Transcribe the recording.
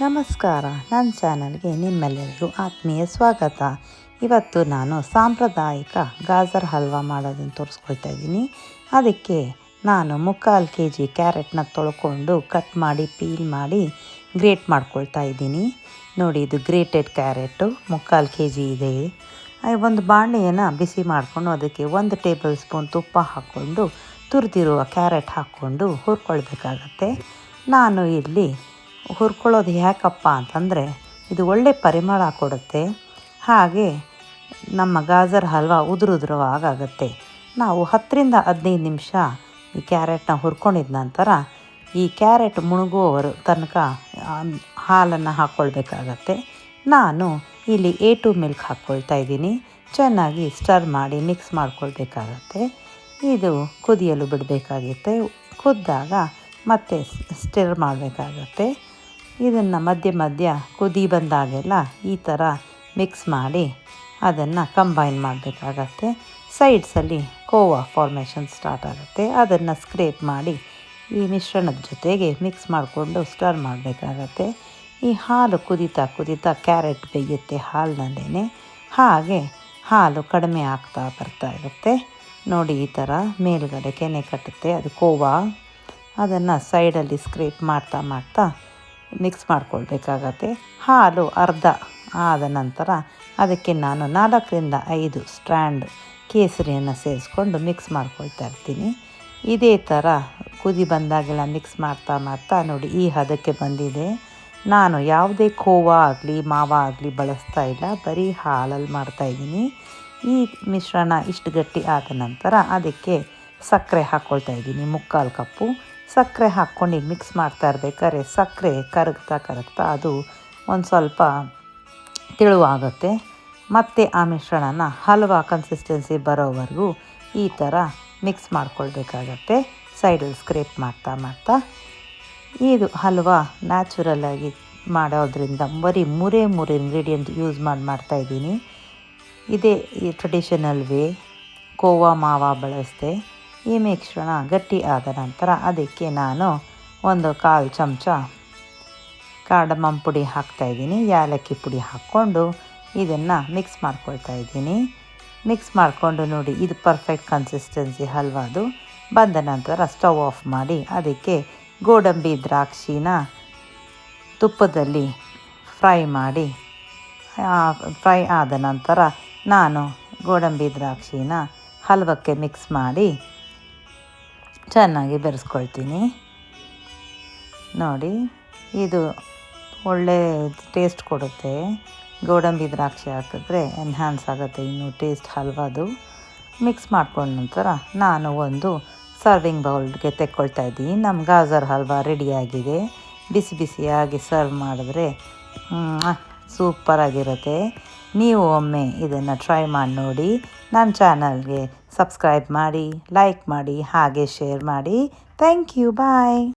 ನಮಸ್ಕಾರ, ನನ್ನ ಚಾನಲ್ಗೆ ನಿಮ್ಮೆಲ್ಲರಿಗೂ ಆತ್ಮೀಯ ಸ್ವಾಗತ. ಇವತ್ತು ನಾನು ಸಾಂಪ್ರದಾಯಿಕ ಗಾಜರ್ ಹಲ್ವಾ ಮಾಡೋದನ್ನು ತೋರಿಸ್ಕೊಳ್ತಾ ಇದ್ದೀನಿ. ಅದಕ್ಕೆ ನಾನು 3/4 kg ಕ್ಯಾರೆಟ್ನ ತೊಳ್ಕೊಂಡು ಕಟ್ ಮಾಡಿ ಪೀಲ್ ಮಾಡಿ ಗ್ರೇಟ್ ಮಾಡ್ಕೊಳ್ತಾ ಇದ್ದೀನಿ. ನೋಡಿ, ಇದು ಗ್ರೇಟೆಡ್ ಕ್ಯಾರೆಟು 3/4 kg ಇದೆ. ಒಂದು ಬಾಣಲೆಯನ್ನು ಬಿಸಿ ಮಾಡಿಕೊಂಡು ಅದಕ್ಕೆ 1 ಟೇಬಲ್ ಸ್ಪೂನ್ ತುಪ್ಪ ಹಾಕ್ಕೊಂಡು ತುರಿದಿರುವ ಕ್ಯಾರೆಟ್ ಹಾಕ್ಕೊಂಡು ಹುರ್ಕೊಳ್ಬೇಕಾಗತ್ತೆ. ನಾನು ಇಲ್ಲಿ ಹುರ್ಕೊಳ್ಳೋದು ಯಾಕಪ್ಪ ಅಂತಂದರೆ ಇದು ಒಳ್ಳೆ ಪರಿಮಳ ಕೊಡುತ್ತೆ, ಹಾಗೆ ನಮ್ಮ ಗಾಜರ್ ಹಲ್ವಾ ಉದುರುದ್ರವಾಗುತ್ತೆ. ನಾವು 10ರಿಂದ 15 ನಿಮಿಷ ಈ ಕ್ಯಾರೆಟ್ನ ಹುರ್ಕೊಂಡಿದ ನಂತರ ಈ ಕ್ಯಾರೆಟ್ ಮುಳುಗುವವರು ತನಕ ಹಾಲನ್ನು ಹಾಕ್ಕೊಳ್ಬೇಕಾಗತ್ತೆ. ನಾನು ಇಲ್ಲಿ A2 ಮಿಲ್ಕ್ ಹಾಕ್ಕೊಳ್ತಾ ಇದ್ದೀನಿ. ಚೆನ್ನಾಗಿ ಸ್ಟರ್ ಮಾಡಿ ಮಿಕ್ಸ್ ಮಾಡ್ಕೊಳ್ಬೇಕಾಗತ್ತೆ. ಇದು ಕುದಿಯಲು ಬಿಡಬೇಕಾಗುತ್ತೆ. ಕುದ್ದಾಗ ಮತ್ತೆ ಸ್ಟಿರ್ ಮಾಡಬೇಕಾಗತ್ತೆ. ಇದನ್ನು ಮಧ್ಯ ಮಧ್ಯ ಕುದಿ ಬಂದಾಗೆಲ್ಲ ಈ ಥರ ಮಿಕ್ಸ್ ಮಾಡಿ ಅದನ್ನು ಕಂಬೈನ್ ಮಾಡಬೇಕಾಗತ್ತೆ. ಸೈಡ್ಸಲ್ಲಿ ಕೋವಾ ಫಾರ್ಮೇಷನ್ ಸ್ಟಾರ್ಟ್ ಆಗುತ್ತೆ. ಅದನ್ನು ಸ್ಕ್ರೇಪ್ ಮಾಡಿ ಈ ಮಿಶ್ರಣದ ಜೊತೆಗೆ ಮಿಕ್ಸ್ ಮಾಡಿಕೊಂಡು ಸ್ಟರ್ ಮಾಡಬೇಕಾಗತ್ತೆ. ಈ ಹಾಲು ಕುದೀತಾ ಕುದೀತಾ ಕ್ಯಾರೆಟ್ ಬೇಯುತ್ತೆ ಹಾಲಿನಲ್ಲೇ, ಹಾಗೆ ಹಾಲು ಕಡಿಮೆ ಆಗ್ತಾ ಬರ್ತಾ ಇರುತ್ತೆ. ನೋಡಿ, ಈ ಥರ ಮೇಲುಗಡೆ ಕೆನೆ ಕಟ್ಟುತ್ತೆ, ಅದು ಕೋವಾ. ಅದನ್ನು ಸೈಡಲ್ಲಿ ಸ್ಕ್ರೇಪ್ ಮಾಡ್ತಾ ಮಾಡ್ತಾ ಮಿಕ್ಸ್ ಮಾಡ್ಕೊಳ್ಬೇಕಾಗತ್ತೆ. ಹಾಲು ಅರ್ಧ ಆದ ನಂತರ ಅದಕ್ಕೆ ನಾನು 4ರಿಂದ 5 ಸ್ಟ್ರ್ಯಾಂಡ್ ಕೇಸರಿಯನ್ನು ಸೇರಿಸ್ಕೊಂಡು ಮಿಕ್ಸ್ ಮಾಡ್ಕೊಳ್ತಾ ಇರ್ತೀನಿ. ಇದೇ ಥರ ಕುದಿ ಬಂದಾಗೆಲ್ಲ ಮಿಕ್ಸ್ ಮಾಡ್ತಾ ಮಾಡ್ತಾ ನೋಡಿ ಈ ಹದಕ್ಕೆ ಬಂದಿದೆ. ನಾನು ಯಾವುದೇ ಕೋವಾ ಆಗಲಿ ಮಾವ ಆಗಲಿ ಬಳಸ್ತಾ ಇಲ್ಲ, ಬರೀ ಹಾಲಲ್ಲಿ ಮಾಡ್ತಾಯಿದ್ದೀನಿ. ಈ ಮಿಶ್ರಣ ಇಷ್ಟು ಗಟ್ಟಿ ಆದ ನಂತರ ಅದಕ್ಕೆ ಸಕ್ಕರೆ ಹಾಕ್ಕೊಳ್ತಾ ಇದ್ದೀನಿ. 3/4 ಕಪ್ಪು ಸಕ್ಕರೆ ಹಾಕ್ಕೊಂಡು ಮಿಕ್ಸ್ ಮಾಡ್ತಾ ಇರ್ಬೇಕಾದ್ರೆ ಸಕ್ಕರೆ ಕರಗ್ತಾ ಅದು ಒಂದು ಸ್ವಲ್ಪ ತೆಳುವಾಗುತ್ತೆ. ಮತ್ತು ಆ ಮಿಶ್ರಣನ ಹಲ್ವಾ ಕನ್ಸಿಸ್ಟೆನ್ಸಿ ಬರೋವರೆಗೂ ಈ ಥರ ಮಿಕ್ಸ್ ಮಾಡ್ಕೊಳ್ಬೇಕಾಗತ್ತೆ, ಸೈಡಲ್ಲಿ ಸ್ಕ್ರೇಪ್ ಮಾಡ್ತಾ ಮಾಡ್ತಾ. ಇದು ಹಲ್ವಾ ನ್ಯಾಚುರಲ್ಲಾಗಿ ಮಾಡೋದ್ರಿಂದ ಬರೀ 3 ಇಂಗ್ರೀಡಿಯೆಂಟ್ ಯೂಸ್ ಮಾಡ್ತಾಯಿದ್ದೀನಿ. ಇದೇ ಈ ಟ್ರೆಡಿಷನಲ್ ವೇ. ಕೋವಾ ಮಾವ ಬಳಸಿದೆ. ಈ ಮಿಶ್ರಣ ಗಟ್ಟಿ ಆದ ನಂತರ ಅದಕ್ಕೆ ನಾನು 1/4 ಚಮಚ ಕಾರ್ಡಮಮ್ ಪುಡಿ ಹಾಕ್ತಾಯಿದ್ದೀನಿ. ಏಲಕ್ಕಿ ಪುಡಿ ಹಾಕ್ಕೊಂಡು ಇದನ್ನು ಮಿಕ್ಸ್ ಮಾಡ್ಕೊಳ್ತಾ ಇದ್ದೀನಿ. ಮಿಕ್ಸ್ ಮಾಡಿಕೊಂಡು ನೋಡಿ, ಇದು ಪರ್ಫೆಕ್ಟ್ ಕನ್ಸಿಸ್ಟೆನ್ಸಿ ಹಲ್ವಾದು. ಬಂದ ನಂತರ ಸ್ಟವ್ ಆಫ್ ಮಾಡಿ ಅದಕ್ಕೆ ಗೋಡಂಬಿ ದ್ರಾಕ್ಷಿನ ತುಪ್ಪದಲ್ಲಿ ಫ್ರೈ ಆದ ನಂತರ ನಾನು ಗೋಡಂಬಿ ದ್ರಾಕ್ಷಿನ ಹಲ್ವಕ್ಕೆ ಮಿಕ್ಸ್ ಮಾಡಿ ಚೆನ್ನಾಗಿ ಬೆರೆಸ್ಕೊಳ್ತೀನಿ. ನೋಡಿ, ಇದು ಒಳ್ಳೆ ಟೇಸ್ಟ್ ಕೊಡುತ್ತೆ. ಗೋಡಂಬಿ ದ್ರಾಕ್ಷಿ ಹಾಕಿದ್ರೆ ಎನ್ಹ್ಯಾನ್ಸ್ ಆಗುತ್ತೆ ಇನ್ನೂ ಟೇಸ್ಟ್ ಹಲ್ವಾದು. ಮಿಕ್ಸ್ ಮಾಡ್ಕೊಂಡ ನಂತರ ನಾನು ಒಂದು ಸರ್ವಿಂಗ್ ಬೌಲ್ಗೆ ತೆಕ್ಕೊಳ್ತಾ ಇದ್ದೀನಿ. ನಮ್ಮ ಗಾಜರ್ ಹಲ್ವಾ ರೆಡಿಯಾಗಿದೆ. ಬಿಸಿ ಬಿಸಿಯಾಗಿ ಸರ್ವ್ ಮಾಡಿದ್ರೆ ಸೂಪರಾಗಿರುತ್ತೆ. ನೀವು ಒಮ್ಮೆ ಇದನ್ನು ಟ್ರೈ ಮಾಡಿ ನೋಡಿ. ನನ್ನ ಚಾನಲ್ಗೆ ಸಬ್ಸ್ಕ್ರೈಬ್ ಮಾಡಿ, ಲೈಕ್ ಮಾಡಿ, ಹಾಗೆ ಶೇರ್ ಮಾಡಿ. Thank you. ಬಾಯ್.